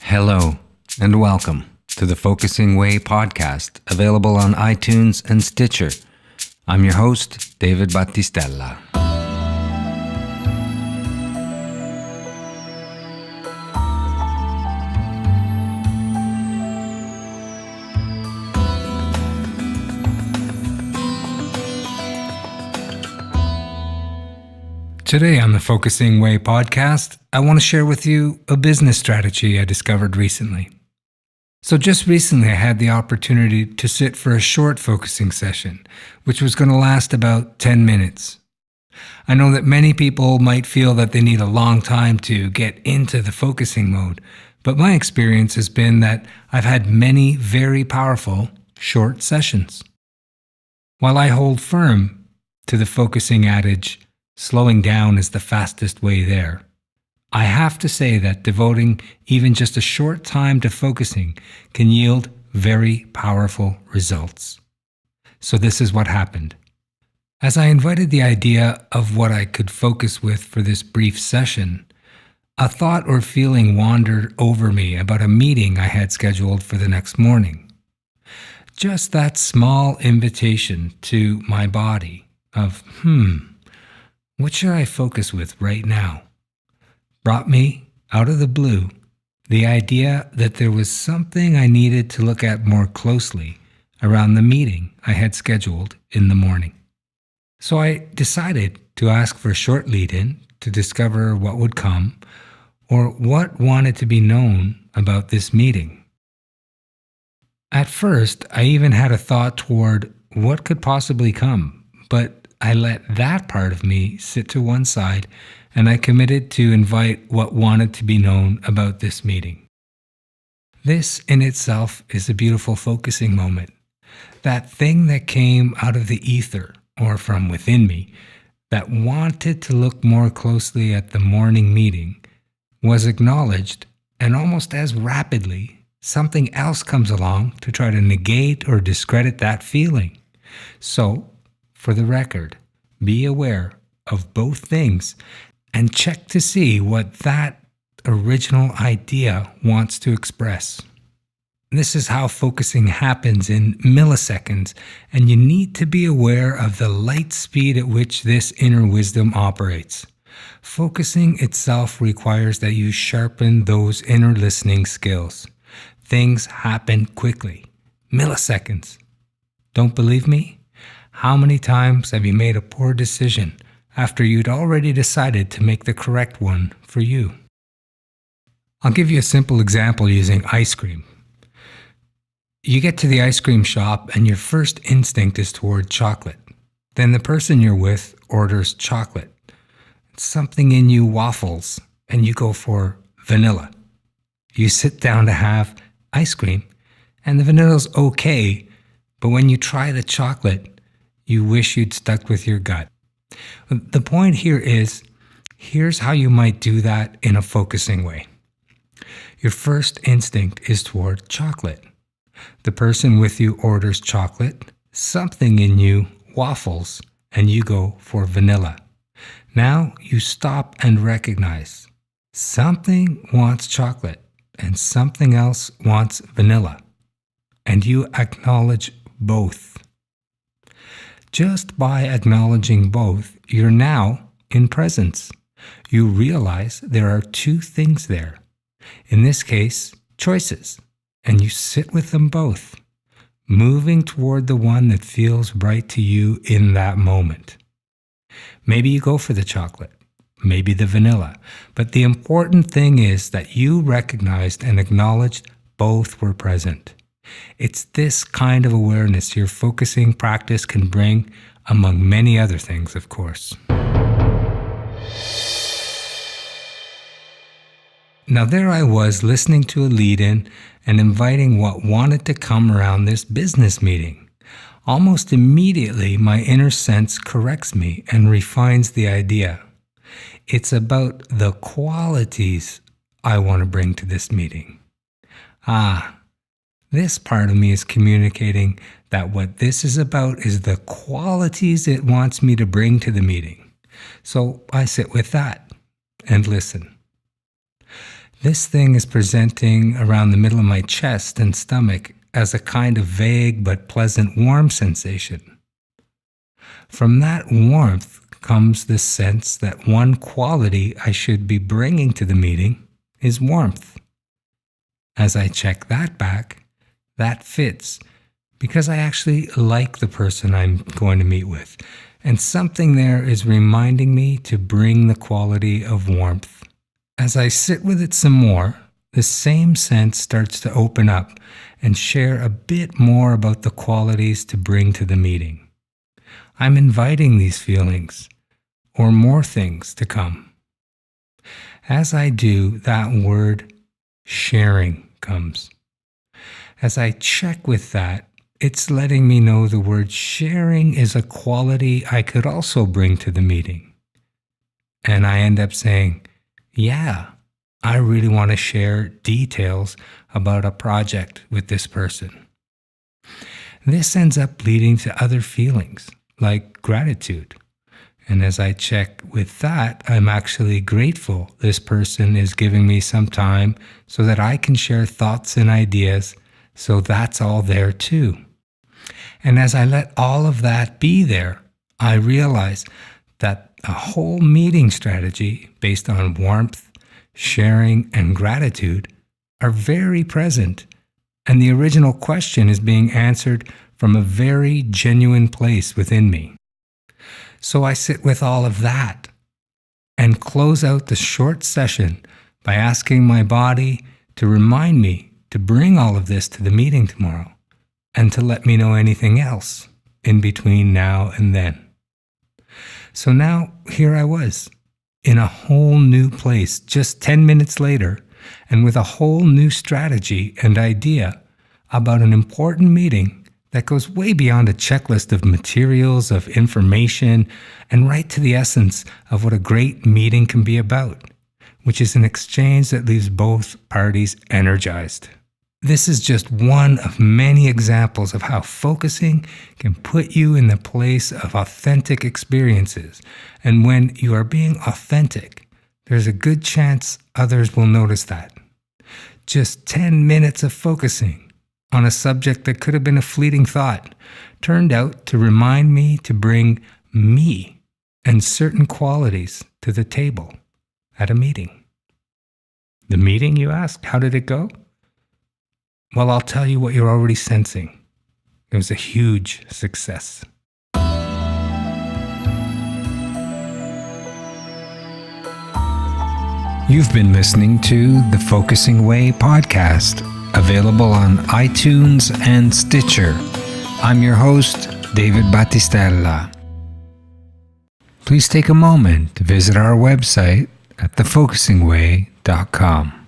Hello, and welcome to the Focusing Way podcast, available on iTunes and Stitcher. I'm your host, David Battistella. Today on the Focusing Way podcast, I want to share with you a business strategy I discovered recently. So just recently, I had the opportunity to sit for a short focusing session, which was going to last about 10 minutes. I know that many people might feel that they need a long time to get into the focusing mode, but my experience has been that I've had many very powerful short sessions. While I hold firm to the focusing adage, slowing down is the fastest way there, I have to say that devoting even just a short time to focusing can yield very powerful results. So this is what happened. As I invited the idea of what I could focus with for this brief session, a thought or feeling wandered over me about a meeting I had scheduled for the next morning. Just that small invitation to my body of, what should I focus with right now? Brought me, out of the blue, the idea that there was something I needed to look at more closely around the meeting I had scheduled in the morning. So I decided to ask for a short lead-in to discover what would come or what wanted to be known about this meeting. At first, I even had a thought toward what could possibly come, but I let that part of me sit to one side and I committed to invite what wanted to be known about this meeting. This in itself is a beautiful focusing moment. That thing that came out of the ether or from within me that wanted to look more closely at the morning meeting was acknowledged, and almost as rapidly, something else comes along to try to negate or discredit that feeling. So, for the record, be aware of both things and check to see what that original idea wants to express. This is how focusing happens in milliseconds, and you need to be aware of the light speed at which this inner wisdom operates. Focusing itself requires that you sharpen those inner listening skills. Things happen quickly, milliseconds. Don't believe me? How many times have you made a poor decision after you'd already decided to make the correct one for you? I'll give you a simple example using ice cream. You get to the ice cream shop and your first instinct is toward chocolate. Then the person you're with orders chocolate. Something in you waffles and you go for vanilla. You sit down to have ice cream and the vanilla's okay, but when you try the chocolate, you wish you'd stuck with your gut. The point here is, here's how you might do that in a focusing way. Your first instinct is toward chocolate. The person with you orders chocolate, something in you waffles, and you go for vanilla. Now you stop and recognize something wants chocolate and something else wants vanilla, and you acknowledge both. Just by acknowledging both, you're now in presence. You realize there are two things there. In this case, choices, and you sit with them both, moving toward the one that feels right to you in that moment. Maybe you go for the chocolate, maybe the vanilla, but the important thing is that you recognized and acknowledged both were present. It's this kind of awareness your focusing practice can bring, among many other things, of course. Now there I was listening to a lead-in and inviting what wanted to come around this business meeting. Almost immediately, my inner sense corrects me and refines the idea. It's about the qualities I want to bring to this meeting. This part of me is communicating that what this is about is the qualities it wants me to bring to the meeting. So I sit with that and listen. This thing is presenting around the middle of my chest and stomach as a kind of vague but pleasant warm sensation. From that warmth comes the sense that one quality I should be bringing to the meeting is warmth. As I check that back, that fits because I actually like the person I'm going to meet with, and something there is reminding me to bring the quality of warmth. As I sit with it some more, the same sense starts to open up and share a bit more about the qualities to bring to the meeting. I'm inviting these feelings, or more things to come. As I do, that word sharing comes. As I check with that, it's letting me know the word sharing is a quality I could also bring to the meeting. And I end up saying, yeah, I really want to share details about a project with this person. This ends up leading to other feelings, like gratitude. And as I check with that, I'm actually grateful this person is giving me some time so that I can share thoughts and ideas, so that's all there too. And as I let all of that be there, I realize that a whole meeting strategy based on warmth, sharing, and gratitude are very present, and the original question is being answered from a very genuine place within me. So I sit with all of that and close out the short session by asking my body to remind me to bring all of this to the meeting tomorrow and to let me know anything else in between now and then. So now here I was in a whole new place just 10 minutes later, and with a whole new strategy and idea about an important meeting that goes way beyond a checklist of materials, of information, and right to the essence of what a great meeting can be about, which is an exchange that leaves both parties energized. This is just one of many examples of how focusing can put you in the place of authentic experiences. And when you are being authentic, there's a good chance others will notice that. Just 10 minutes of focusing on a subject that could have been a fleeting thought turned out to remind me to bring me and certain qualities to the table at a meeting. The meeting, you ask? How did it go? Well, I'll tell you what you're already sensing. It was a huge success. You've been listening to the Focusing Way podcast, available on iTunes and Stitcher. I'm your host, David Battistella. Please take a moment to visit our website at thefocusingway.com.